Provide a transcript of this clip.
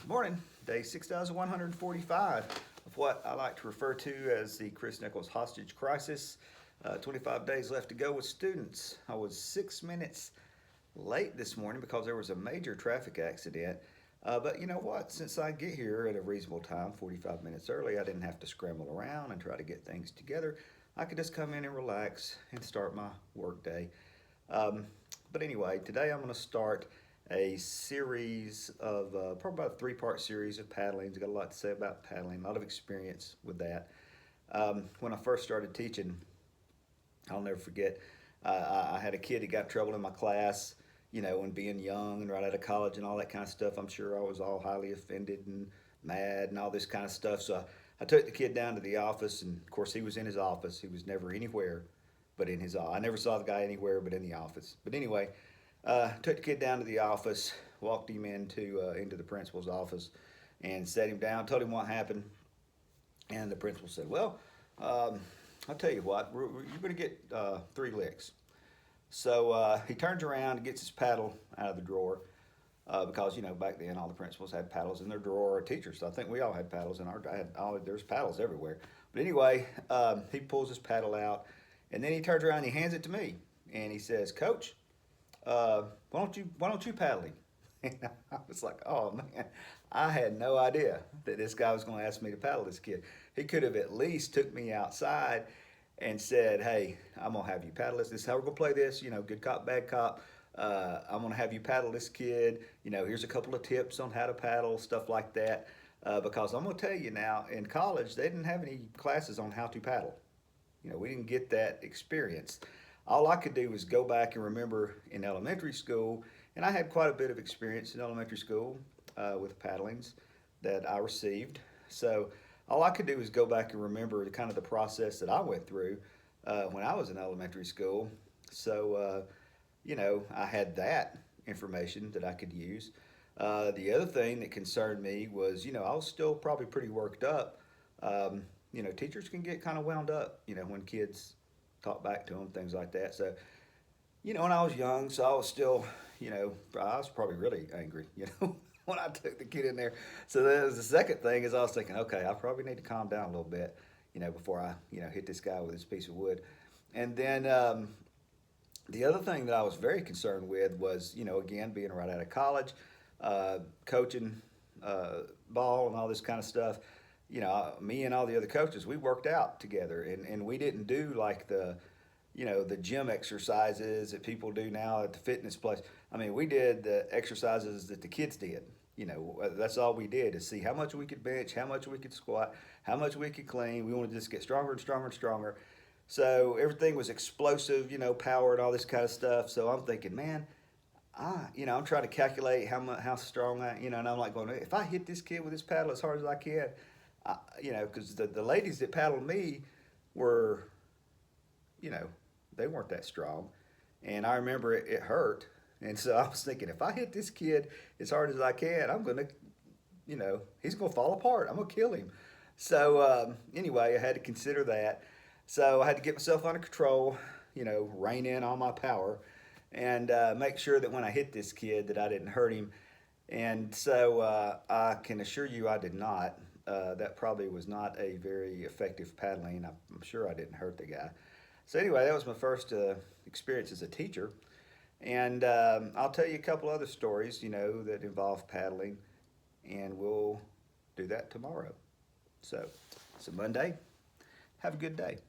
Good morning. Day 6,145 of what I like to refer to as the Chris Nichols hostage crisis. 25 days left to go with students. I was 6 minutes late this morning because there was a major traffic accident. But you know what? Since I get here at a reasonable time, 45 minutes early, I didn't have to scramble around and try to get things together. I could just come in and relax and start my work day. Um, but anyway, today I'm going to start a series of probably about a three-part series of paddling. I've got a lot to say about paddling, a lot of experience with that. When I first started teaching, I'll never forget, I had a kid that got in trouble in my class, you know, when being young and right out of college and all that kind of stuff. I'm sure I was all highly offended and mad and all this kind of stuff. So I took the kid down to the office, and of course he was in his office. He was never anywhere but in his office. I never saw the guy anywhere but in the office. But anyway, took the kid down to the office, walked him into the principal's office, and sat him down. Told him what happened, and the principal said, "Well, I'll tell you what. You're going to get 3 licks." So he turns around and gets his paddle out of the drawer. Because you know back then all the principals had paddles in their drawer. Or teachers, I think we all had paddles in our. There's paddles everywhere. But anyway, he pulls his paddle out, and then he turns around and he hands it to me, and he says, "Coach, why don't you paddle him?" And I was like, "Oh man, I had no idea that this guy was going to ask me to paddle this kid. He could have at least took me outside and said, 'Hey, I'm gonna have you paddle this. This is how we're gonna play this. You know, good cop, bad cop. I'm gonna have you paddle this kid. You know, here's a couple of tips on how to paddle, stuff like that.' Because I'm gonna tell you now, in college they didn't have any classes on how to paddle. You know, we didn't get that experience. All I could do was go back and remember in elementary school, and I had quite a bit of experience in elementary school with paddlings that I received. So all I could do was go back and remember the kind of the process that I went through when I was in elementary school. So you know, I had that information that I could use. The other thing that concerned me was, you know, I was still probably pretty worked up. You know, teachers can get kind of wound up, you know, when kids talk back to them, things like that. So, you know, when I was young, so I was still, you know, I was probably really angry, you know, when I took the kid in there. So that was the second thing is I was thinking, okay, I probably need to calm down a little bit, you know, before I, you know, hit this guy with this piece of wood. And then the other thing that I was very concerned with was, you know, again, being right out of college, coaching ball and all this kind of stuff. You know, me and all the other coaches, we worked out together, and we didn't do like the, you know, the gym exercises that people do now at the fitness place. I mean, we did the exercises that the kids did. You know, that's all we did is see how much we could bench, how much we could squat, how much we could clean. We wanted to just get stronger and stronger and stronger. So everything was explosive, you know, power and all this kind of stuff. So I'm thinking, man, you know, I'm trying to calculate how strong I, you know, and I'm like going, if I hit this kid with this paddle as hard as I can, you know, because the ladies that paddled me were, you know, they weren't that strong. And I remember it hurt. And so I was thinking, if I hit this kid as hard as I can, I'm going to, you know, he's going to fall apart. I'm going to kill him. So anyway, I had to consider that. So I had to get myself under control, you know, rein in all my power and make sure that when I hit this kid that I didn't hurt him. And so I can assure you I did not. That probably was not a very effective paddling. I'm sure I didn't hurt the guy. So anyway, that was my first experience as a teacher. And I'll tell you a couple other stories, you know, that involve paddling, and we'll do that tomorrow. So it's a Monday. Have a good day.